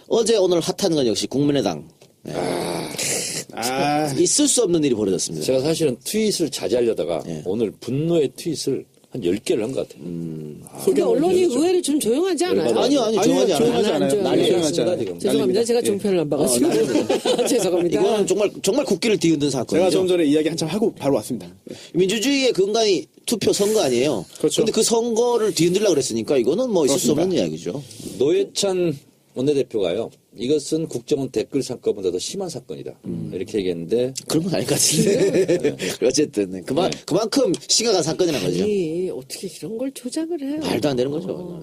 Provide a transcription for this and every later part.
어제 오늘 핫한 건 역시 국민의당. 네. 있을 수 없는 일이 벌어졌습니다. 제가 사실은 트윗을 자제하려다가 오늘 분노의 트윗을 한 10개를 한 것 같아요. 근데 언론이 의외로 좀 조용하지 않아요? 아니요, 조용하지 않아요. 난리 났습니다, 지금. 죄송합니다. 제가 종편을 안 봐가지고. 죄송합니다. 이거는 정말 국기를 뒤흔든 사건이죠. 제가 좀 전에 이야기 한참 하고 바로 왔습니다. 민주주의의 근간이 투표 선거 아니에요. 그렇죠. 근데 그 선거를 뒤흔들려고 그랬으니까 이거는 뭐 있을 수 없는 이야기죠. 노회찬 원내대표가요. 이것은 국정원 댓글 사건보다 더 심한 사건이다. 이렇게 얘기했는데 그런 건 아닐 것 같은데. 어쨌든 그만큼 심각한 사건이라는 거죠. 아니, 어떻게 이런 걸 조작을 해요? 말도 안 되는 거죠.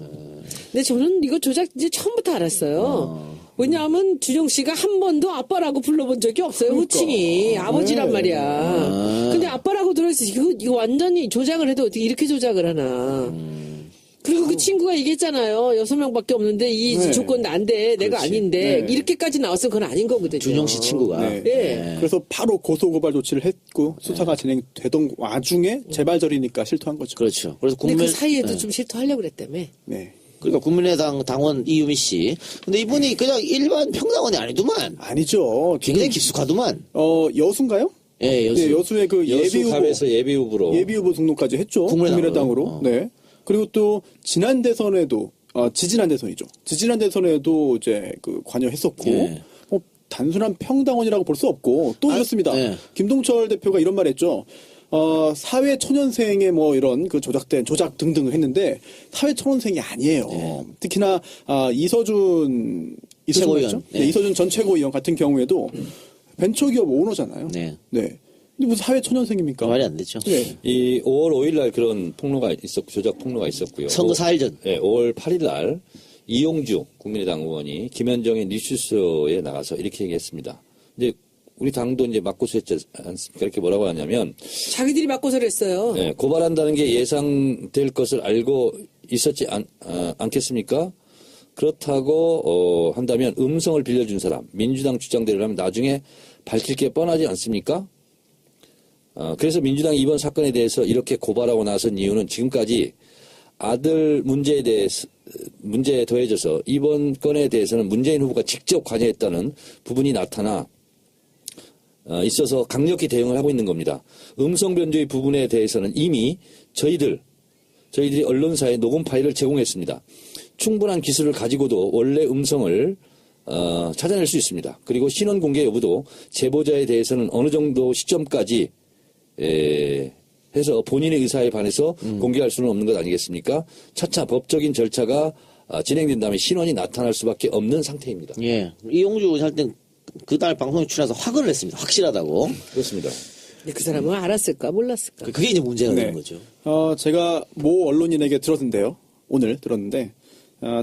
근데 저는 이거 조작 이제 처음부터 알았어요. 왜냐하면 준영 씨가 한 번도 아빠라고 불러본 적이 없어요. 호칭이 아버지란 말이야. 근데 아빠라고 들어있어. 이거 완전히 조작을 해도 어떻게 이렇게 조작을 하나. 그리고 그 친구가 얘기했잖아요. 6명밖에 없는데 이 조건 안 돼. 내가 아닌데. 이렇게까지 나왔으면 그건 아닌 거거든요. 준영 씨 친구가. 그래서 바로 고소고발 조치를 했고 수사가 진행되던 와중에 재발절이니까 실토한 거죠. 그렇죠. 그래서 근데 그 사이에도 좀 실토하려고 그랬다며. 네. 그러니까 국민의당 당원 이유미 씨. 근데 이분이 그냥 일반 평당원이 아니더만. 아니죠. 굉장히 깊숙하더만. 여수인가요? 예, 여수. 네, 여수의 그 여수갑에서 예비 후보로 예비 후보 등록까지 했죠. 국민의당으로. 네. 그리고 또 지난 대선에도 지지난 대선이죠. 지지난 대선에도 이제 그 관여했었고 뭐 단순한 평당원이라고 볼 수 없고 또 이렇습니다. 김동철 대표가 이런 말했죠. 사회 초년생의 뭐 이런 그 조작 등등을 했는데 사회 초년생이 아니에요. 특히나 이서준 최고위원. 이서준 전 최고위원 같은 경우에도 벤처기업 오너잖아요. 네. 근데 무슨 사회 초년생입니까? 말이 안 되죠. 네. 이 5월 5일 날 그런 폭로가 있었고 조작 폭로가 있었고요. 선거 4일 전. 네, 5월 8일 날 이용주 국민의당 의원이 김현정의 뉴스쇼에 나가서 이렇게 얘기했습니다. 이제 우리 당도 이제 맞고소했지 않습니까? 이렇게 뭐라고 하냐면 자기들이 맞고서를 했어요. 네, 고발한다는 게 예상될 것을 알고 있었지 않겠습니까? 그렇다고 한다면 음성을 빌려준 사람, 민주당 주장대로 하면 나중에 밝힐 게 뻔하지 않습니까? 그래서 민주당이 이번 사건에 대해서 이렇게 고발하고 나선 이유는 지금까지 아들 문제에 더해져서 이번 건에 대해서는 문재인 후보가 직접 관여했다는 부분이 나타나 있어서 강력히 대응을 하고 있는 겁니다. 음성 변조의 부분에 대해서는 이미 저희들이 언론사에 녹음 파일을 제공했습니다. 충분한 기술을 가지고도 원래 음성을 찾아낼 수 있습니다. 그리고 신원 공개 여부도 제보자에 대해서는 어느 정도 시점까지 해서 본인의 의사에 반해서 공개할 수는 없는 것 아니겠습니까? 차차 법적인 절차가 진행된다면 신원이 나타날 수밖에 없는 상태입니다. 예. 이용주 의사 할 땐 그날 방송에 출연해서 확언을 했습니다. 확실하다고. 그렇습니다. 그 사람은 알았을까 몰랐을까. 그게 이제 문제가 되는 거죠. 제가 모 언론인에게 들었는데요. 오늘 들었는데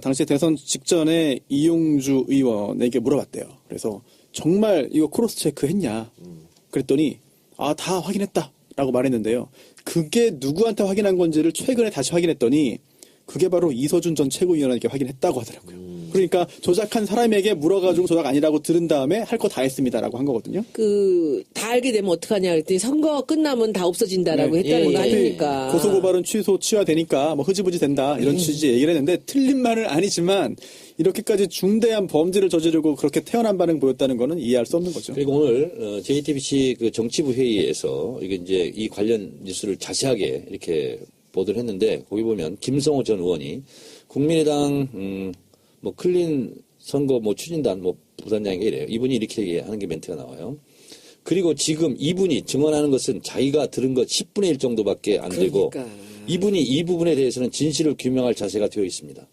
당시 대선 직전에 이용주 의원에게 물어봤대요. 그래서 정말 이거 크로스 체크 했냐? 그랬더니 다 확인했다라고 말했는데요. 그게 누구한테 확인한 건지를 최근에 다시 확인했더니 그게 바로 이서준 전 최고위원에게 확인했다고 하더라고요. 그러니까 조작한 사람에게 물어가지고 조작 아니라고 들은 다음에 할 거 다 했습니다라고 한 거거든요. 다 알게 되면 어떡하냐 그랬더니 선거 끝나면 다 없어진다라고 했다는 거 아닙니까? 고소고발은 취하되니까 뭐 흐지부지 된다 이런 취지 얘기를 했는데 틀린 말은 아니지만 이렇게까지 중대한 범죄를 저지르고 그렇게 태연한 반응 보였다는 거는 이해할 수 없는 거죠. 그리고 오늘 JTBC 그 정치부 회의에서 이게 이제 이 관련 뉴스를 자세하게 이렇게 보도를 했는데 거기 보면 김성호 전 의원이 국민의당 뭐 클린 선거 뭐 추진단 뭐 부단장인가 이래요. 이분이 이렇게 얘기하는 게 멘트가 나와요. 그리고 지금 이분이 증언하는 것은 자기가 들은 것 10분의 1 정도밖에 안 되고 이분이 이 부분에 대해서는 진실을 규명할 자세가 되어 있습니다.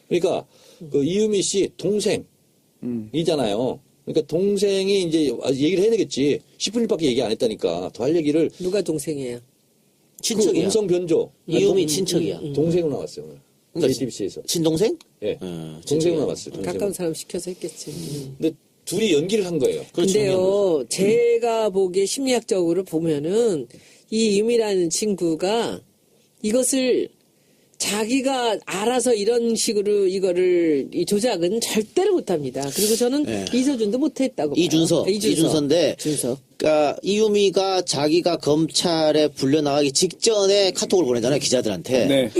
그러니까 그 이유미 씨 동생이잖아요. 그러니까 동생이 이제 얘기를 해야 되겠지. 10분 1밖에 얘기 안 했다니까. 더 할 얘기를. 누가 동생이에요? 친척이야. 그 음성 변조. 이유미 친척이야. 동생으로 나왔어요. 오늘. 그러니까 JTBC에서. 친동생? 예. 동생으로 나왔어요. 동생으로. 가까운 사람 시켜서 했겠지. 근데 둘이 연기를 한 거예요. 근데요, 제가 보기에 심리학적으로 보면은 이 유미라는 친구가 이것을 자기가 알아서 이런 식으로 이 조작은 절대로 못합니다. 그리고 저는 이서준도 못했다고 봐요. 이준서인데, 그러니까 이유미가 자기가 검찰에 불려나가기 직전에 카톡을 보내잖아요, 기자들한테.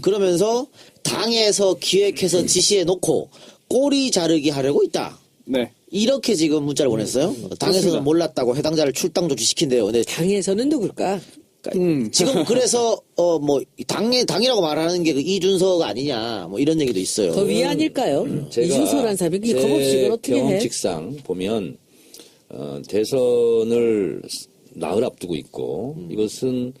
그러면서 당에서 기획해서 지시해 놓고 꼬리 자르기 하려고 있다. 네. 이렇게 지금 문자를 보냈어요. 당에서는 그렇습니다. 몰랐다고 해당자를 출당 조치시킨대요. 근데 당에서는 누굴까? 지금 그래서 뭐 당이라고 말하는 게 그 이준서가 아니냐 뭐 이런 얘기도 있어요. 더 위 아닐까요? 이준서라는 사람이 이 겁없이 이걸 어떻게 해? 경험칙상 보면 대선을 나흘 앞두고 있고 이것은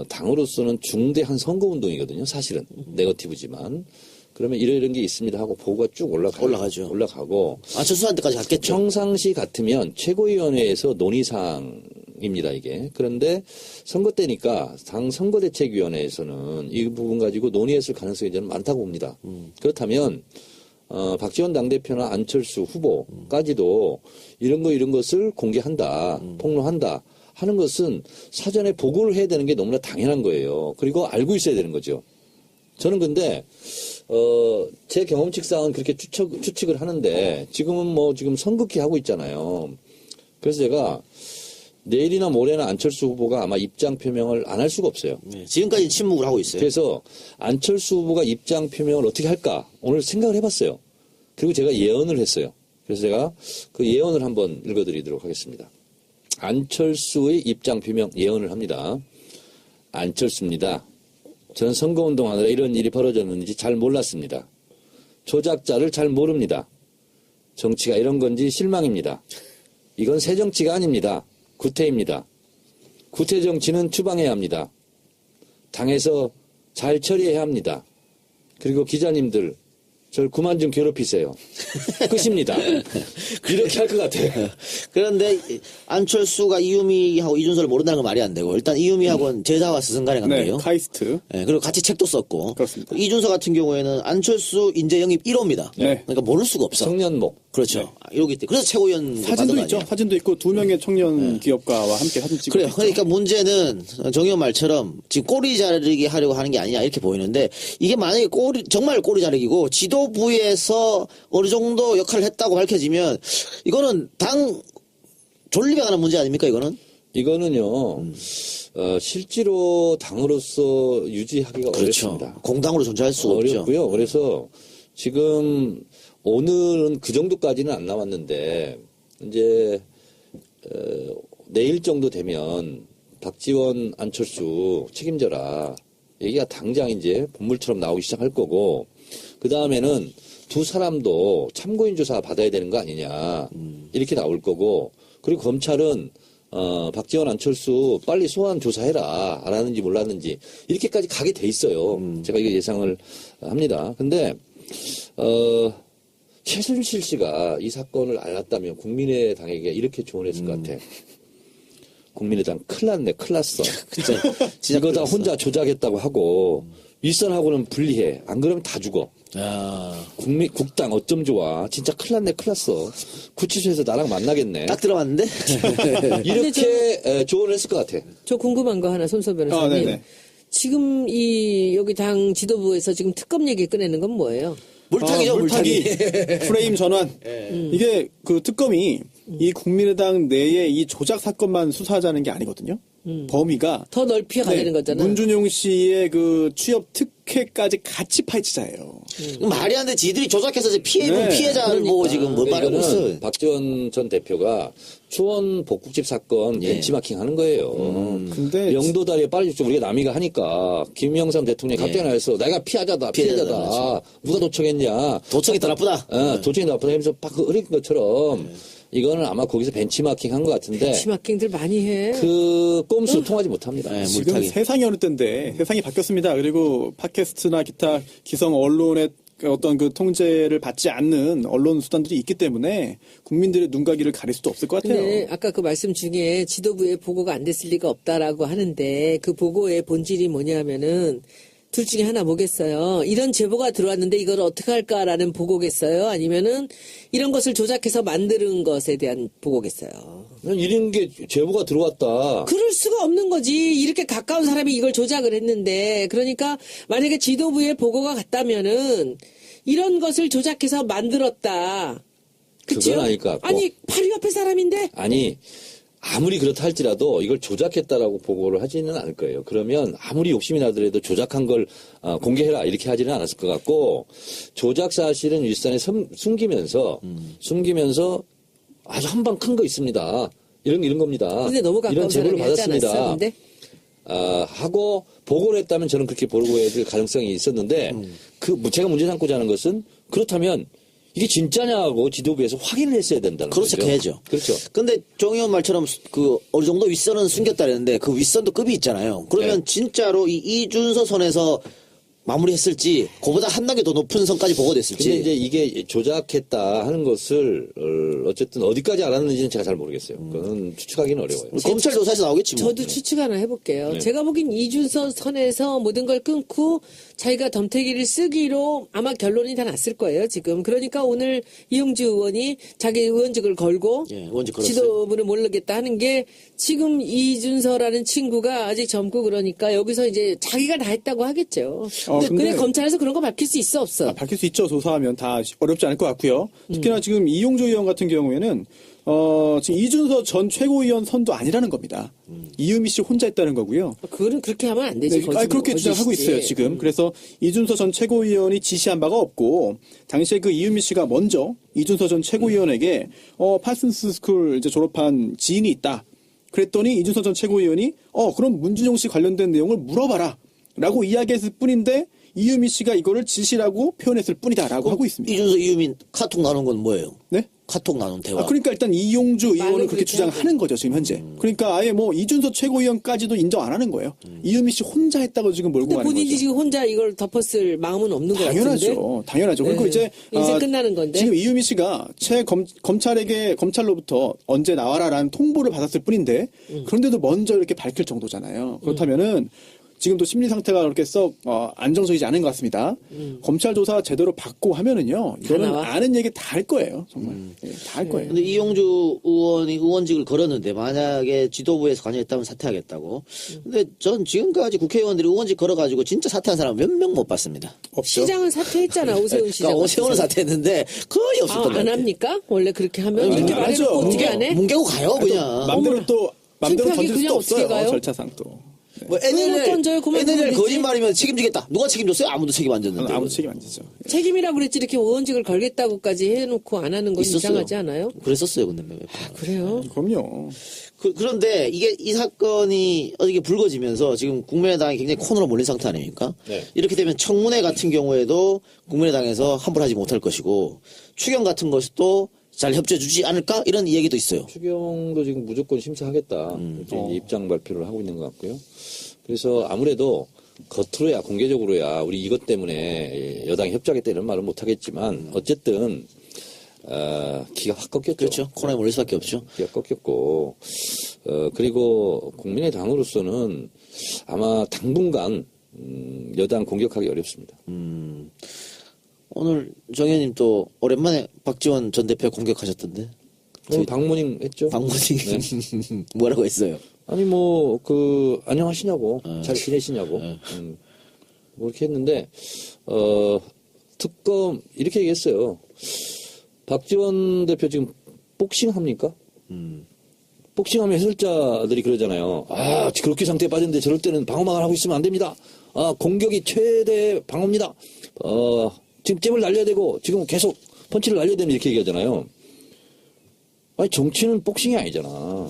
당으로서는 중대한 선거운동이거든요. 사실은 네거티브지만 그러면 이런 게 있습니다 하고 보고가 쭉 올라가죠. 올라가고 안철수한테까지 갔겠죠. 평상시 같으면 최고위원회에서 논의사항입니다 이게. 그런데 선거 때니까 당 선거대책위원회에서는 이 부분 가지고 논의했을 가능성이 저는 많다고 봅니다. 그렇다면 박지원 당대표나 안철수 후보까지도 이런 것을 공개한다, 폭로한다 하는 것은 사전에 보고를 해야 되는 게 너무나 당연한 거예요. 그리고 알고 있어야 되는 거죠. 저는 근데 제 경험칙상은 그렇게 추측을 하는데 지금은 지금 선긋기 하고 있잖아요. 그래서 제가 내일이나 모레나 안철수 후보가 아마 입장 표명을 안 할 수가 없어요. 네, 지금까지 침묵을 하고 있어요. 그래서 안철수 후보가 입장 표명을 어떻게 할까 오늘 생각을 해봤어요. 그리고 제가 예언을 했어요. 그래서 제가 그 예언을 한번 읽어드리도록 하겠습니다. 안철수의 입장 표명 예언을 합니다. 안철수입니다. 전 선거운동하느라 이런 일이 벌어졌는지 잘 몰랐습니다. 조작자를 잘 모릅니다. 정치가 이런 건지 실망입니다. 이건 새 정치가 아닙니다. 구태입니다. 구태 정치는 추방해야 합니다. 당에서 잘 처리해야 합니다. 그리고 기자님들 저를 그만 좀 괴롭히세요. 끝입니다. 이렇게 할 것 같아요. 그런데 안철수가 이유미하고 이준서를 모른다는 건 말이 안 되고 일단 이유미하고는 제자와 스승간의 네. 관계예요. 카이스트. 네, 그리고 같이 책도 썼고. 그렇습니다. 이준서 같은 경우에는 안철수 인재 영입 1호입니다. 네. 그러니까 모를 수가 없어. 청년목. 그렇죠. 이러기 때문에 그래서 최고위원 사진도 받은 거 있죠. 아니에요? 사진도 있고 두 명의 청년 기업가와 함께 사진 찍고 그래요. 있죠. 그러니까 문제는 정의원 말처럼 지금 꼬리 자르기 하려고 하는 게 아니냐 이렇게 보이는데 이게 만약에 정말 꼬리 자르기고 지도부에서 어느 정도 역할을 했다고 밝혀지면 이거는 당 존립에 관한 문제 아닙니까 이거는? 이거는요. 실제로 당으로서 유지하기가 그렇죠. 어렵습니다. 공당으로 존재할 수가 없죠. 어렵고요. 그래서 지금 오늘은 그 정도까지는 안 나왔는데 이제 내일 정도 되면 박지원, 안철수 책임져라 얘기가 당장 이제 본물처럼 나오기 시작할 거고 그 다음에는 두 사람도 참고인 조사 받아야 되는 거 아니냐 이렇게 나올 거고 그리고 검찰은 박지원, 안철수 빨리 소환 조사해라 알았는지 몰랐는지 이렇게까지 가게 돼 있어요. 제가 이거 예상을 합니다. 근데 최순실 씨가 이 사건을 알았다면 국민의당에게 이렇게 조언했을 것 같아. 국민의당 큰일 났네, 큰일 났어. 진짜 이거 다 큰일 났어. 혼자 조작했다고 하고 윗선하고는 분리해. 안 그러면 다 죽어. 국당 어쩜 좋아. 진짜 큰일 났네, 큰일 났어. 구치소에서 나랑 만나겠네. 딱 들어왔는데 이렇게 조언을 했을 것 같아. 저 궁금한 거 하나 손소 변호사님. 네네. 지금 여기 당 지도부에서 지금 특검 얘기 꺼내는 건 뭐예요? 물타기죠, 물타기. 프레임 전환. 이게 그 특검이 이 국민의당 내에 이 조작 사건만 수사하자는 게 아니거든요. 범위가 더 넓히 가는 거잖아. 문준용 씨의 그 취업 특혜까지 같이 파헤치자예요. 말이 안 돼. 지들이 조작해서 이제 피해자를 그러니까. 보고 지금 뭐 말하고 있어. 이거는 박지원 전 대표가 초원 복국집 사건 벤치마킹 하는 거예요. 근데 영도다리에 빠져주죠. 우리가 남이가 하니까 김영삼 대통령이 갑자기 나와서 내가 피해자다. 피해자다. 누가 도청했냐. 도청이 더 나쁘다. 도청이 더 나쁘다 하면서 막 흐린 것처럼 이거는 아마 거기서 벤치마킹 한 것 같은데 벤치마킹들 많이 해. 그 꼼수 통하지 못합니다. 네, 지금 물타기. 세상이 어느 때인데 세상이 바뀌었습니다. 그리고 팟캐스트나 기타 기성 언론의 어떤 그 통제를 받지 않는 언론 수단들이 있기 때문에 국민들의 눈가기를 가릴 수도 없을 것 같아요. 근데 아까 그 말씀 중에 지도부에 보고가 안 됐을 리가 없다라고 하는데 그 보고의 본질이 뭐냐면은 둘 중에 하나 뭐겠어요? 이런 제보가 들어왔는데 이걸 어떻게 할까라는 보고겠어요? 아니면은 이런 것을 조작해서 만드는 것에 대한 보고겠어요? 이런 게 제보가 들어왔다. 그럴 수가 없는 거지. 이렇게 가까운 사람이 이걸 조작을 했는데 그러니까 만약에 지도부에 보고가 갔다면은 이런 것을 조작해서 만들었다. 그쵸? 그건 아닐 것 같고. 아니 바로 옆에 사람인데 아니 아무리 그렇다 할지라도 이걸 조작했다라고 보고를 하지는 않을 거예요. 그러면 아무리 욕심이 나더라도 조작한 걸 공개해라 이렇게 하지는 않았을 것 같고 조작 사실은 윗선에 숨기면서 아주 한 방 큰 거 있습니다. 이런 겁니다. 근데 너무 이런 가까운 제보를 사람이 하지 않았어, 받았습니다. 근데? 하고 보고를 했다면 저는 그렇게 보고해야 될 가능성이 있었는데 제가 문제 삼고자 하는 것은 그렇다면 이게 진짜냐고 지도부에서 확인을 했어야 된다는 그렇죠, 거죠. 해야죠. 그렇죠. 근데 정 의원 말처럼 그 어느 정도 윗선은 숨겼다 그랬는데 그 윗선도 급이 있잖아요. 그러면 네. 진짜로 이 이준서 선에서 마무리했을지 그보다 한 단계 더 높은 선까지 보고됐을지. 근데 이제 이게 조작했다 하는 것을 어쨌든 어디까지 알았는지는 제가 잘 모르겠어요. 그건 추측하기는 어려워요. 검찰 조사에서 나오겠지 뭐. 저도 추측 하나 해볼게요. 네. 제가 보기엔 이준서 선에서 모든 걸 끊고 자기가 덤태기를 쓰기로 아마 결론이 다 났을 거예요, 지금. 그러니까 오늘 이용주 의원이 자기 의원직을 걸고 예, 의원직 걸었어요. 지도부를 모르겠다 하는 게 지금 이준서라는 친구가 아직 젊고 그러니까 여기서 이제 자기가 다 했다고 하겠죠. 근데 검찰에서 그런 거 밝힐 수 있어, 없어? 밝힐 수 있죠. 조사하면 다 어렵지 않을 것 같고요. 특히나 지금 이용조 의원 같은 경우에는 지금 이준서 전 최고위원 선도 아니라는 겁니다. 이유미 씨 혼자 했다는 거고요. 그거는 그렇게 하면 안 되지. 네, 그렇게 주장하고 있어요, 지금. 그래서 이준서 전 최고위원이 지시한 바가 없고, 당시에 그 이유미 씨가 먼저 이준서 전 최고위원에게, 파슨스 스쿨 이제 졸업한 지인이 있다. 그랬더니 이준서 전 최고위원이, 그럼 문준용 씨 관련된 내용을 물어봐라. 라고 이야기했을 뿐인데, 이유미 씨가 이거를 지시라고 표현했을 뿐이다라고 하고 있습니다. 이준서 이유민 카톡 나눈 건 뭐예요? 네? 카톡 나눈 대화. 그러니까 일단 이용주 의원은 말로 그렇게 그렇게 주장하는 거죠, 지금 현재. 그러니까 아예 뭐 이준서 최고위원까지도 인정 안 하는 거예요. 이유미 씨 혼자 했다고 지금 몰고 근데 가는 본인이 거죠. 지금 혼자 이걸 덮었을 마음은 없는 것 같은데. 당연하죠. 그리고 네. 이제 인생 끝나는 건데. 지금 이유미 씨가 검찰로부터 언제 나와라라는 통보를 받았을 뿐인데 그런데도 먼저 이렇게 밝힐 정도잖아요. 그렇다면은 지금도 심리 상태가 그렇게 썩 안정적이지 않은 것 같습니다. 검찰 조사 제대로 받고 하면은요, 이거는 나와? 아는 얘기 다 할 거예요, 정말. 다 할 거예요. 근데 이용주 의원이 의원직을 걸었는데 만약에 지도부에서 관여했다면 사퇴하겠다고. 근데 전 지금까지 국회의원들이 의원직 걸어가지고 진짜 사퇴한 사람 몇 명 못 봤습니다. 없죠. 시장은 사퇴했잖아, 오세훈 시장. 그러니까 오세훈은 사퇴했는데 거의 없었던 것 안 같아요. 합니까? 원래 그렇게 하면 이렇게 안 말해놓고 하죠. 어떻게 안 해? 뭉개고 가요 그냥. 맘대로 창피하게 던질 그냥 수도 어떻게 없어요, 가요? 절차상 또. 뭐 왜 못 던져요? 그만 NLL 던지지. 거짓말이면 책임지겠다. 누가 책임졌어요? 아무도 책임 안 졌는데. 아무도 책임 안 지죠. 책임이라고 그랬지 이렇게 의원직을 걸겠다고까지 해놓고 안 하는 건 있었어요. 이상하지 않아요? 그랬었어요, 근데. 그래요? 그럼요. 그런데 이 사건이 어떻게 불거지면서 지금 국민의당이 굉장히 코너로 몰린 상태 아닙니까? 네. 이렇게 되면 청문회 같은 경우에도 국민의당에서 환불하지 못할 것이고 추경 같은 것도 잘 협조해주지 않을까? 이런 이야기도 있어요. 추경도 지금 무조건 심사하겠다. 이렇게 입장 발표를 하고 있는 것 같고요. 그래서 아무래도 겉으로야 공개적으로야 우리 이것 때문에 여당이 협조하겠다 이런 말은 못하겠지만 어쨌든 기가 확 꺾였죠. 그렇죠. 코너에 몰릴 수밖에 없죠. 기가 꺾였고 그리고 국민의당으로서는 아마 당분간 여당 공격하기 어렵습니다. 오늘 정 의원님 또 오랜만에 박지원 전 대표 공격하셨던데. 오늘 방문인 했죠. 방문이 네. 뭐라고 했어요? 아니 안녕하시냐고 잘 지내시냐고 뭐 이렇게 했는데 특검 이렇게 얘기했어요. 박지원 대표 지금 복싱 합니까? 복싱하면 해설자들이 그러잖아요. 그렇게 상태에 빠졌는데 저럴 때는 방어막을 하고 있으면 안 됩니다. 공격이 최대 방어입니다. 지금 잽을 날려야 되고 지금 계속 펀치를 날려야 됩니다. 이렇게 얘기하잖아요. 아니 정치는 복싱이 아니잖아.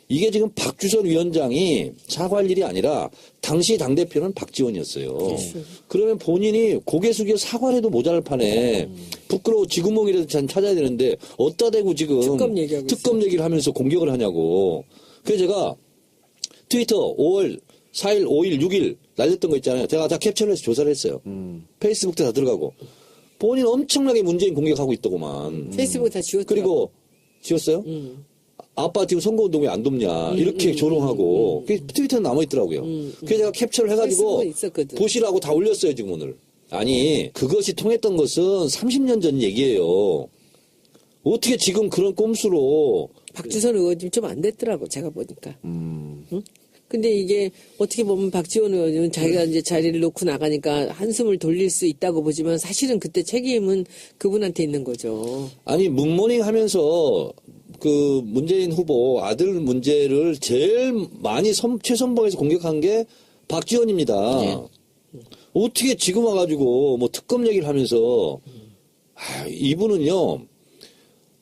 이게 지금 박주선 위원장이 사과할 일이 아니라 당시 당대표는 박지원이었어요. 그러면 본인이 고개 숙여 사과를 해도 모자랄 판에 부끄러워 지구멍이라도 찾아야 되는데 어디다 대고 지금 특검 얘기를 하면서 공격을 하냐고. 그래서 제가 트위터 5월 4일, 5일, 6일 날렸던 거 있잖아요. 제가 다 캡처를 해서 조사를 했어요. 페이스북도 다 들어가고. 본인 엄청나게 문재인 공격하고 있더구만. 페이스북 다 지웠죠. 그리고 지웠어요? 아빠 지금 선거운동에 안 돕냐 이렇게 조롱하고 그게 트위터에 남아있더라고요. 그래서 제가 capture를 해가지고 보시라고 다 올렸어요 지금 오늘. 아니 그것이 통했던 것은 30년 전 얘기예요. 어떻게 지금 그런 꼼수로 박주선 의원님 좀 안 됐더라고 제가 보니까. 응? 근데 이게 어떻게 보면 박지원 의원은 자기가 이제 자리를 놓고 나가니까 한숨을 돌릴 수 있다고 보지만 사실은 그때 책임은 그분한테 있는 거죠. 아니 문모닝 하면서 그 문재인 후보 아들 문제를 제일 많이 최선봉에서 공격한 게 박지원입니다. 예. 어떻게 지금 와가지고 뭐 특검 얘기를 하면서 이분은요.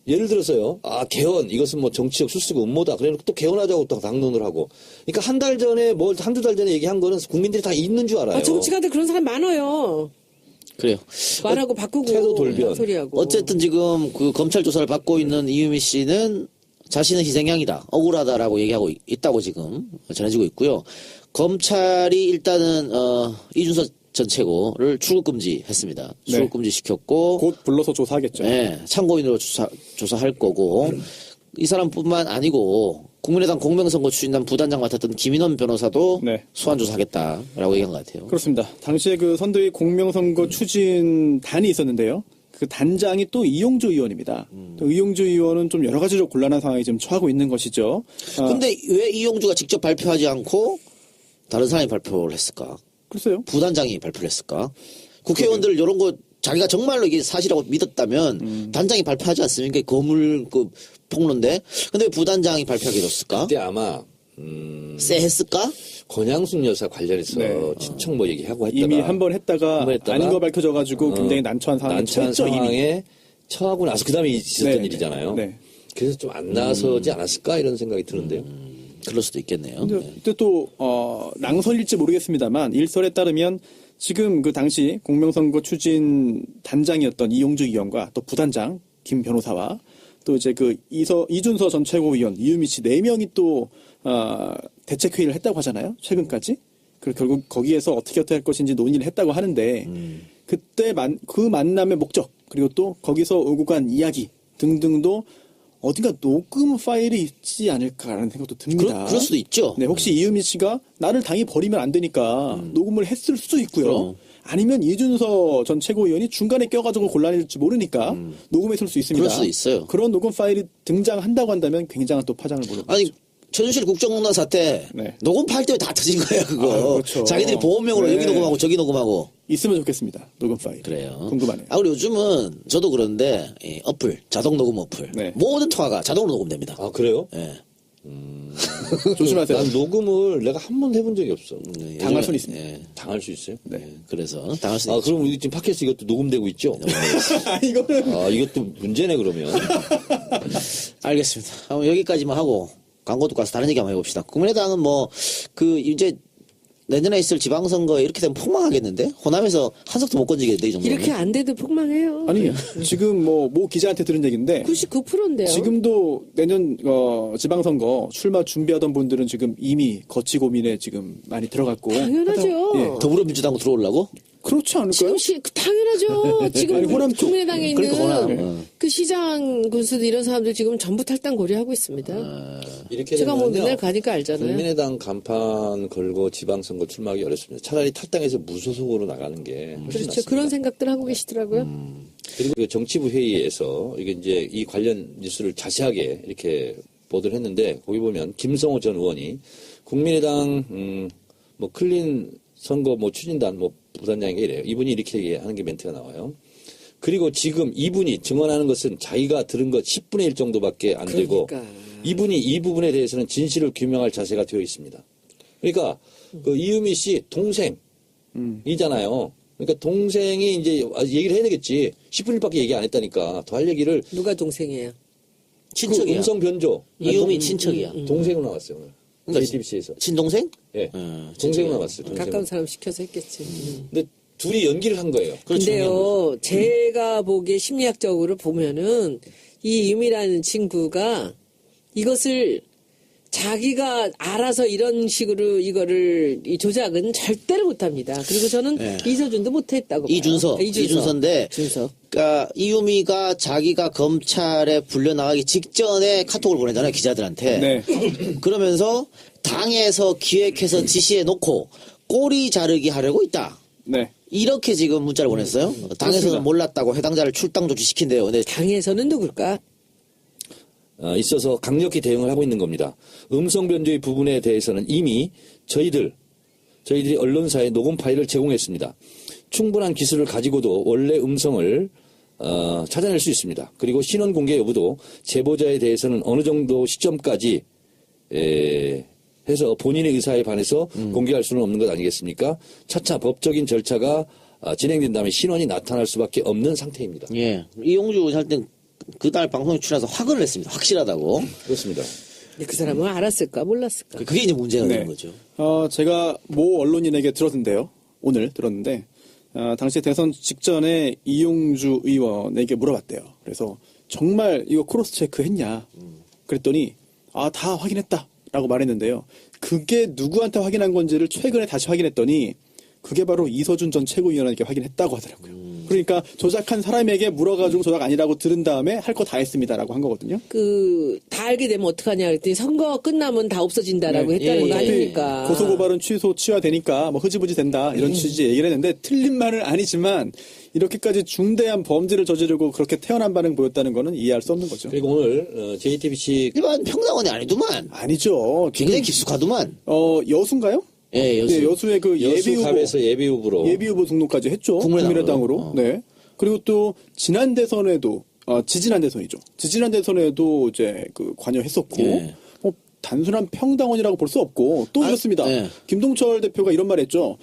예를 들어서요. 개헌 이것은 뭐 정치적 수수고 음모다. 그래놓고 또 개헌하자고 또 당론을 하고. 그러니까 한 달 전에 한두 달 전에 얘기한 거는 국민들이 다 있는 줄 알아요. 정치가들 그런 사람 많아요. 그래요. 말하고 바꾸고 태도 돌변. 소리하고. 어쨌든 지금 그 검찰 조사를 받고 있는 이유미 씨는 자신은 희생양이다, 억울하다라고 얘기하고 있다고 지금 전해지고 있고요. 검찰이 일단은 이준석 전 최고를 출국 금지했습니다. 출국 금지시켰고 곧 불러서 조사하겠죠. 네, 참고인으로 조사할 거고 이 사람뿐만 아니고 국민의당 공명선거 추진단 부단장 맡았던 김인원 변호사도 네. 소환 조사하겠다라고 얘기한 것 같아요. 그렇습니다. 당시에 그 선대위 공명선거 추진단이 있었는데요. 그 단장이 또 이용주 의원입니다. 또 이용주 의원은 좀 여러 가지로 곤란한 상황에 지금 처하고 있는 것이죠. 근데 왜 이용주가 직접 발표하지 않고 다른 사람이 발표를 했을까? 글쎄요. 부단장이 발표를 했을까? 국회의원들 이런 거 자기가 정말로 이게 사실이라고 믿었다면 단장이 발표하지 않습니까? 거물 그 폭로인데. 근데 왜 부단장이 발표하게 됐을까? 그때 아마 쎄했을까? 권양숙 여사 관련해서 네. 친청 뭐 얘기하고 했다가 이미 한 번 했다가 아닌 거 밝혀져가지고 굉장히 난처한 상황에 난처한 처했죠, 이미. 상황에 처하고 나서 그다음에 있었던 네, 일이잖아요. 네. 그래서 좀 안 나서지 않았을까 이런 생각이 드는데요. 그럴 수도 있겠네요. 근데 네. 그때 또 낭설일지 모르겠습니다만 일설에 따르면 지금 그 당시 공명선거 추진 단장이었던 이용주 의원과 또 부단장 김 변호사와 또 이제 그 이준서 전 최고위원 이유미 씨 4명이 또 대책회의를 했다고 하잖아요. 최근까지. 그리고 결국 거기에서 어떻게 할 것인지 논의를 했다고 하는데 그때 그 만남의 목적 그리고 또 거기서 오고 간 이야기 등등도 어딘가 녹음 파일이 있지 않을까라는 생각도 듭니다. 그럴 수도 있죠. 네, 혹시 이유미 씨가 나를 당이 버리면 안 되니까 녹음을 했을 수도 있고요. 그럼. 아니면 이준서 전 최고위원이 중간에 껴가지고 곤란해질지 모르니까 녹음했을 수 있습니다. 그럴 수도 있어요. 그런 녹음 파일이 등장한다고 한다면 굉장한 또 파장을 보는 아니 최순실 국정농단 사태 네. 녹음할 때문에 다 터진 거예요 그거. 그렇죠. 자기들이 보험명으로 네. 여기 녹음하고 저기 녹음하고. 있으면 좋겠습니다. 녹음 파일. 그래요. 궁금하네요. 그리고 요즘은 저도 그런데 이 어플 자동 녹음 어플 네. 모든 통화가 자동으로 녹음됩니다. 아 그래요? 예. 조심하세요. 난 녹음을 내가 한 번 해본 적이 없어. 당할 요즘에- 수는 있습니다. 예. 당할 수 있어요? 네. 그래서 당할 수 있죠. 그럼 우리 지금 팟캐스트 이것도 녹음되고 있죠? 이거는 이것도 문제네 그러면. 알겠습니다. 한번 여기까지만 하고 광고 듣고 와서 다른 얘기 한번 해봅시다. 국민의당은 뭐 그 이제 내년에 있을 지방선거 이렇게 되면 폭망하겠는데? 호남에서 한석도 못 건지겠는데 이 정도면. 이렇게 안 돼도 폭망해요. 아니 지금 모 기자한테 들은 얘기인데 99%인데요. 지금도 내년 지방선거 출마 준비하던 분들은 지금 이미 거치 고민에 지금 많이 들어갔고 당연하죠. 예. 더불어민주당으로 들어오려고? 그렇지 않을까요? 지금 당연하죠. 지금 아니, 호남 쪽. 국민의당에 있는 그러니까 호남. 그 시장 군수들 이런 사람들 지금 전부 탈당 고려하고 있습니다. 이렇게 제가 뭐 되면요, 맨날 가니까 알잖아요. 국민의당 간판 걸고 지방선거 출마하기 어렵습니다. 차라리 탈당해서 무소속으로 나가는 게 훨씬 그렇죠. 낫습니다. 그런 생각들 하고 계시더라고요. 그리고 그 정치부 회의에서 이게 이제 이 관련 뉴스를 자세하게 이렇게 보도를 했는데 거기 보면 김성호 전 의원이 국민의당 뭐 클린 선거 뭐 추진단 뭐 부단장에게 이래요. 이분이 이렇게 얘기하는 게 멘트가 나와요. 그리고 지금 이분이 증언하는 것은 자기가 들은 것 10분의 1 정도밖에 안 되고 그러니까. 이분이 이 부분에 대해서는 진실을 규명할 자세가 되어 있습니다. 그러니까 그 이유미 씨 동생이잖아요. 그러니까 동생이 이제 얘기를 해야 되겠지. 10분 1밖에 얘기 안 했다니까. 더 할 얘기를 누가 동생이에요? 친척이야. 그 음성 변조. 이유미 친척이야. 동생으로 나왔어요 오늘. 그러니까 JTBC에서. 친동생? 예. 동생으로 나왔어요. 동생으로. 가까운 사람 시켜서 했겠지. 근데 둘이 연기를 한 거예요. 그렇죠. 근데요, 제가 보기에 심리학적으로 보면은 이 유미라는 친구가 이것을 자기가 알아서 이런 식으로 이거를 이 조작은 절대로 못합니다. 그리고 저는 네. 이서준도 못했다고 봐요. 이준서인데 이준서. 그러니까 이유미가 자기가 검찰에 불려 나가기 직전에 카톡을 보내잖아요 기자들한테. 네. 그러면서 당에서 기획해서 지시해 놓고 꼬리 자르기 하려고 있다. 네. 이렇게 지금 문자를 보냈어요. 당에서는 그렇습니다. 몰랐다고 해당자를 출당 조치시킨대요. 근데 당에서는 누굴까? 있어서 강력히 대응을 하고 있는 겁니다. 음성 변조의 부분에 대해서는 이미 저희들이 언론사에 녹음 파일을 제공했습니다. 충분한 기술을 가지고도 원래 음성을 찾아낼 수 있습니다. 그리고 신원 공개 여부도 제보자에 대해서는 어느 정도 시점까지 해서 본인의 의사에 반해서 공개할 수는 없는 것 아니겠습니까? 차차 법적인 절차가 진행된다면 신원이 나타날 수밖에 없는 상태입니다. 예. 이용주 할 땐 그날 방송에 출연해서 확언을 했습니다. 확실하다고. 그렇습니다. 근데 그 사람은 알았을까 몰랐을까. 그게 이제 문제가 네. 되는 거죠. 제가 모 언론인에게 들었는데요. 오늘 들었는데, 당시 대선 직전에 이용주 의원에게 물어봤대요. 그래서 정말 이거 크로스 체크 했냐? 그랬더니, 다 확인했다. 라고 말했는데요. 그게 누구한테 확인한 건지를 최근에 다시 확인했더니, 그게 바로 이서준 전 최고위원에게 확인했다고 하더라고요. 그러니까 조작한 사람에게 물어가지고 조작 아니라고 들은 다음에 할 거 다 했습니다라고 한 거거든요. 다 알게 되면 어떡하냐 그랬더니 선거 끝나면 다 없어진다라고 네. 했다는 거 어차피 아닙니까? 고소고발은 취하되니까 뭐 흐지부지 된다 이런 취지의 얘기를 했는데 틀린 말은 아니지만 이렇게까지 중대한 범죄를 저지르고 그렇게 태연한 반응 보였다는 거는 이해할 수 없는 거죠. 그리고 오늘 JTBC 일반 평당원이 아니더만. 아니죠. 굉장히 깊숙하더만. 여수인가요? 예, 여수. 네, 여수의 그 여수갑에서 예비 후보로 예비 후보 등록까지 했죠. 국민의당으로. 국민의당으로. 네. 그리고 또 지난 대선에도 지지난 대선이죠. 지지난 대선에도 이제 관여했었고 예. 뭐 단순한 평당원이라고 볼 수 없고 또 이렇습니다. 예. 김동철 대표가 이런 말했죠.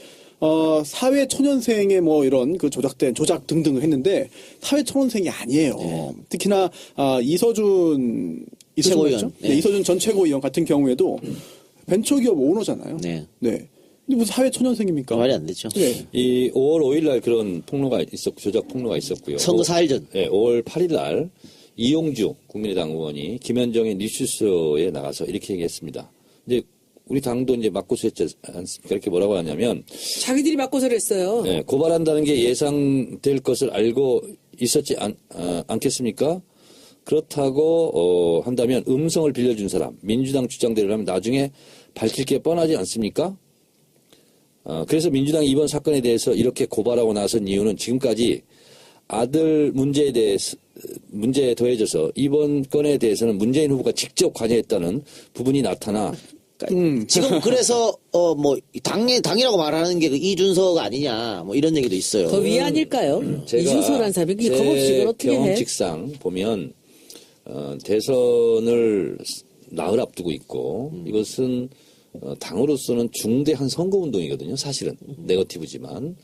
사회 초년생의 뭐 이런 조작 등등을 했는데 사회 초년생이 아니에요. 특히나 이서준 최고위원. 네, 이서준 전 최고위원 같은 경우에도 벤처기업 오너잖아요. 네. 네. 근데 무슨 사회 초년생입니까? 말이 안 되죠. 네. 이 5월 5일 날 그런 조작 폭로가 있었고요. 선거 4일 전. 네, 5월 8일 날 이용주 국민의당 의원이 김현정의 뉴스쇼에 나가서 이렇게 얘기했습니다. 이제 우리 당도 이제 맞고서했지 않습니까? 이렇게 뭐라고 하냐면 자기들이 맞고서를 했어요. 네, 고발한다는 게 예상될 것을 알고 있었지 않겠습니까? 그렇다고 한다면 음성을 빌려준 사람, 민주당 주장대로 하면 나중에 밝힐 게 뻔하지 않습니까? 그래서 민주당이 이번 사건에 대해서 이렇게 고발하고 나선 이유는 지금까지 아들 문제에 더해져서 이번 건에 대해서는 문재인 후보가 직접 관여했다는 부분이 나타나 지금 그래서 당이라고 말하는 게 그 이준석 아니냐 뭐 이런 얘기도 있어요. 더 위 아닐까요? 이준서란 사람이 그게 겁없이 그걸 어떻게 해? 경험칙상 보면 대선을 나흘 앞두고 있고 이것은 당으로서는 중대한 선거운동이거든요. 사실은 네거티브지만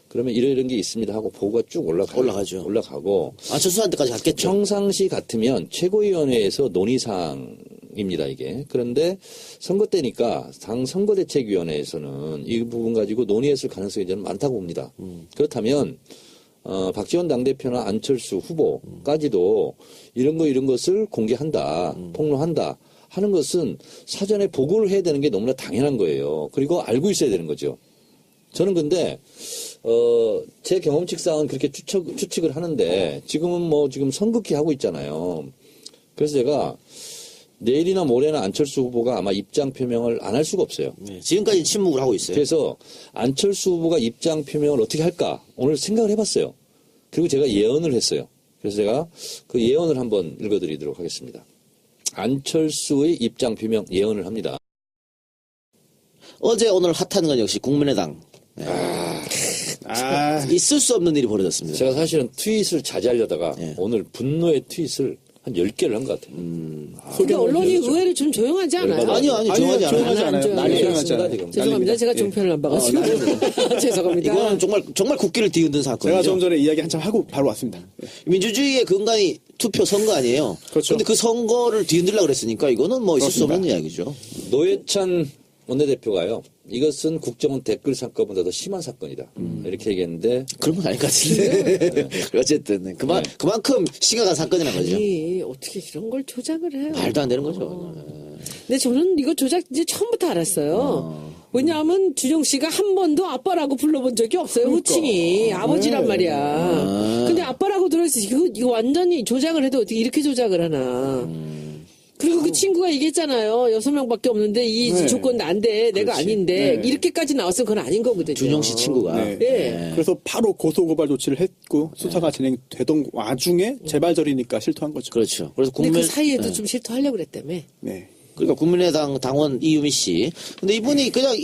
그러면 이런 게 있습니다 하고 보고가 쭉 올라가죠. 올라가고 안철수한 때까지 갔겠죠. 평상시 같으면 최고위원회에서 논의사항입니다 이게. 그런데 선거 때니까 당 선거대책위원회에서는 이 부분 가지고 논의했을 가능성이 저는 많다고 봅니다. 그렇다면 박지원 당대표나 안철수 후보까지도 이런 것을 공개한다, 폭로한다 하는 것은 사전에 보고를 해야 되는 게 너무나 당연한 거예요. 그리고 알고 있어야 되는 거죠. 저는 근데 제 경험칙상은 그렇게 추측을 하는데 지금은 지금 선긋기 하고 있잖아요. 그래서 제가 내일이나 모레나 안철수 후보가 아마 입장 표명을 안 할 수가 없어요. 네, 지금까지 침묵을 하고 있어요. 그래서 안철수 후보가 입장 표명을 어떻게 할까 오늘 생각을 해봤어요. 그리고 제가 예언을 했어요. 그래서 제가 그 예언을 한번 읽어드리도록 하겠습니다. 안철수의 입장 표명 예언을 합니다. 어제 오늘 핫한 건 역시 국민의당. 네. 있을 수 없는 일이 벌어졌습니다. 제가 사실은 트윗을 자제하려다가 예. 오늘 분노의 트윗을 한 10개를 한 것 같아요. 근데 언론이 의외로 좀 조용하지 않아요? 아니요, 조용하지 않아요. 조용하지 안 않아요. 조용해요. 난리 조용하지 났습니다, 않아요. 지금. 죄송합니다. 제가 예. 종편을 안 봐가지고. 죄송합니다. 이거는 정말 국기를 뒤흔든 제가 사건이죠. 좀 전에 이야기 한참 하고 바로 왔습니다. 민주주의의 근간이 투표 선거 아니에요. 그렇죠. 근데 그 선거를 뒤흔들려고 그랬으니까 이거는 있을 수 없는 이야기죠. 노회찬 원내대표가요. 이것은 국정원 댓글 사건보다 더 심한 사건이다. 이렇게 얘기했는데 그런 건 아닐 것 같은데. 어쨌든 그만큼 심각한 사건이라는 거죠. 아니, 어떻게 이런 걸 조작을 해요? 말도 안 되는 거죠. 근데 저는 이거 조작 이제 처음부터 알았어요. 왜냐하면 준영 씨가 한 번도 아빠라고 불러본 적이 없어요. 호칭이 아버지란 말이야. 근데 아빠라고 들어있어. 이거 완전히 조작을 해도 어떻게 이렇게 조작을 하나. 그리고 그 친구가 얘기했잖아요. 6명밖에 없는데 이 네. 조건 안 돼. 내가 그렇지. 아닌데 네. 이렇게까지 나왔으면 그건 아닌 거거든요. 준영 씨 친구가. 네. 예. 그래서 바로 고소고발 조치를 했고 수사가 진행되던 와중에 재발절이니까 실토한 거죠. 그렇죠. 그래서 근데 그 사이에도 좀 실토하려고 그랬다며. 네. 그러니까 국민의당 당원 이유미 씨. 근데 이분이 그냥